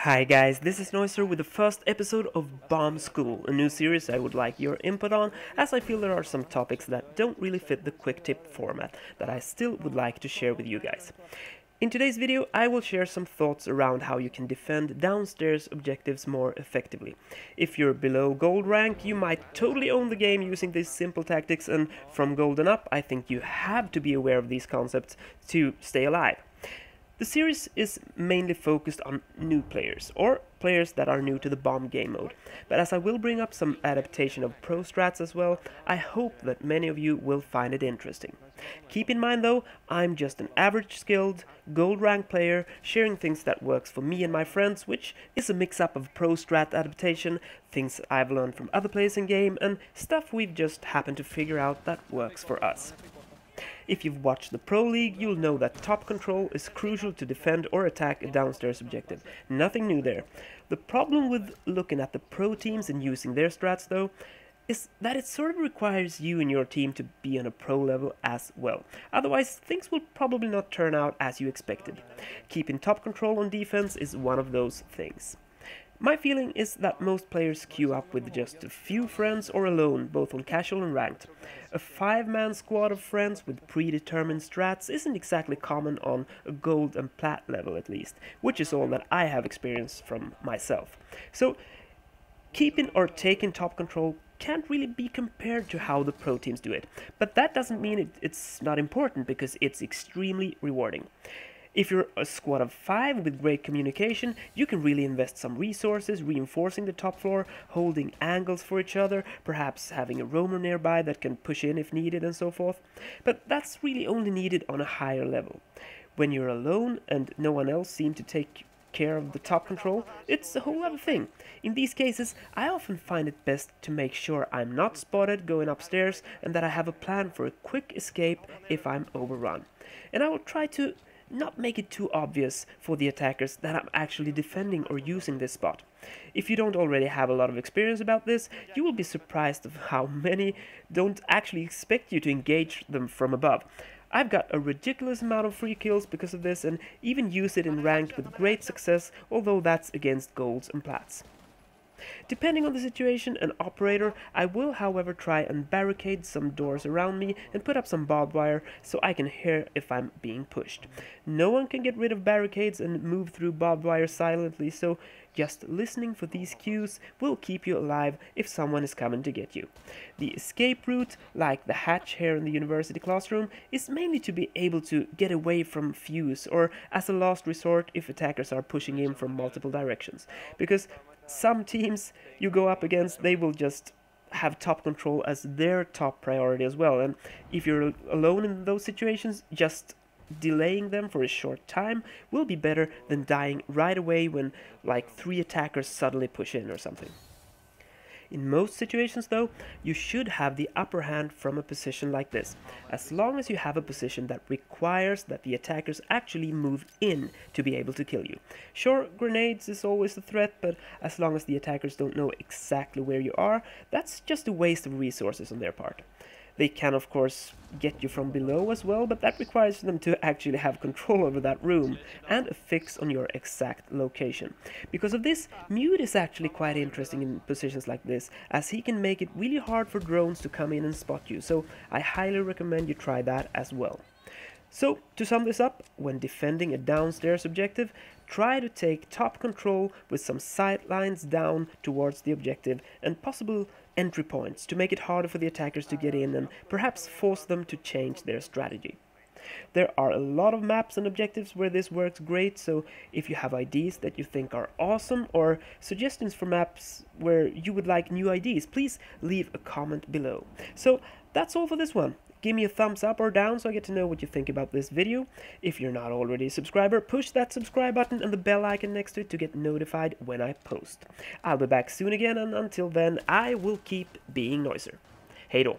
Hi guys, this is Noiser with the first episode of Bomb School, a new series I would like your input on, as I feel there are some topics that don't really fit the quick tip format that I still would like to share with you guys. In today's video, I will share some thoughts around how you can defend downstairs objectives more effectively. If you're below gold rank, you might totally own the game using these simple tactics, and from golden up, I think you have to be aware of these concepts to stay alive. The series is mainly focused on new players, or players that are new to the bomb game mode, but as I will bring up some adaptation of pro strats as well, I hope that many of you will find it interesting. Keep in mind though, I'm just an average skilled, gold rank player sharing things that works for me and my friends, which is a mix up of pro strat adaptation, things I've learned from other players in game, and stuff we've just happened to figure out that works for us. If you've watched the Pro League, you'll know that top control is crucial to defend or attack a downstairs objective. Nothing new there. The problem with looking at the pro teams and using their strats though, is that it sort of requires you and your team to be on a pro level as well. Otherwise, things will probably not turn out as you expected. Keeping top control on defense is one of those things. My feeling is that most players queue up with just a few friends or alone, both on casual and ranked. A 5-man squad of friends with predetermined strats isn't exactly common on a gold and plat level at least, which is all that I have experienced from myself. So, keeping or taking top control can't really be compared to how the pro teams do it, but that doesn't mean it's not important, because it's extremely rewarding. If you're a squad of 5 with great communication, you can really invest some resources reinforcing the top floor, holding angles for each other, perhaps having a roamer nearby that can push in if needed and so forth. But that's really only needed on a higher level. When you're alone and no one else seems to take care of the top control, it's a whole other thing. In these cases, I often find it best to make sure I'm not spotted going upstairs and that I have a plan for a quick escape if I'm overrun. And I will try to not make it too obvious for the attackers that I'm actually defending or using this spot. If you don't already have a lot of experience about this, you will be surprised of how many don't actually expect you to engage them from above. I've got a ridiculous amount of free kills because of this, and even use it in ranked with great success, although that's against golds and plats. Depending on the situation and operator, I will however try and barricade some doors around me and put up some barbed wire so I can hear if I'm being pushed. No one can get rid of barricades and move through barbed wire silently, so just listening for these cues will keep you alive if someone is coming to get you. The escape route, like the hatch here in the university classroom, is mainly to be able to get away from fuse, or as a last resort if attackers are pushing in from multiple directions, because some teams you go up against, they will just have top control as their top priority as well, and if you're alone in those situations, just delaying them for a short time will be better than dying right away when like 3 attackers suddenly push in or something. In most situations though, you should have the upper hand from a position like this, as long as you have a position that requires that the attackers actually move in to be able to kill you. Sure, grenades is always a threat, but as long as the attackers don't know exactly where you are, that's just a waste of resources on their part. They can of course get you from below as well, but that requires them to actually have control over that room and a fix on your exact location. Because of this, Mute is actually quite interesting in positions like this, as he can make it really hard for drones to come in and spot you, so I highly recommend you try that as well. So, to sum this up, when defending a downstairs objective, try to take top control with some sight lines down towards the objective and possible entry points to make it harder for the attackers to get in and perhaps force them to change their strategy. There are a lot of maps and objectives where this works great, so if you have ideas that you think are awesome or suggestions for maps where you would like new ideas, please leave a comment below. So that's all for this one. Give me a thumbs up or down so I get to know what you think about this video. If you're not already a subscriber, push that subscribe button and the bell icon next to it to get notified when I post. I'll be back soon again, and until then, I will keep being Noiser. Hej då!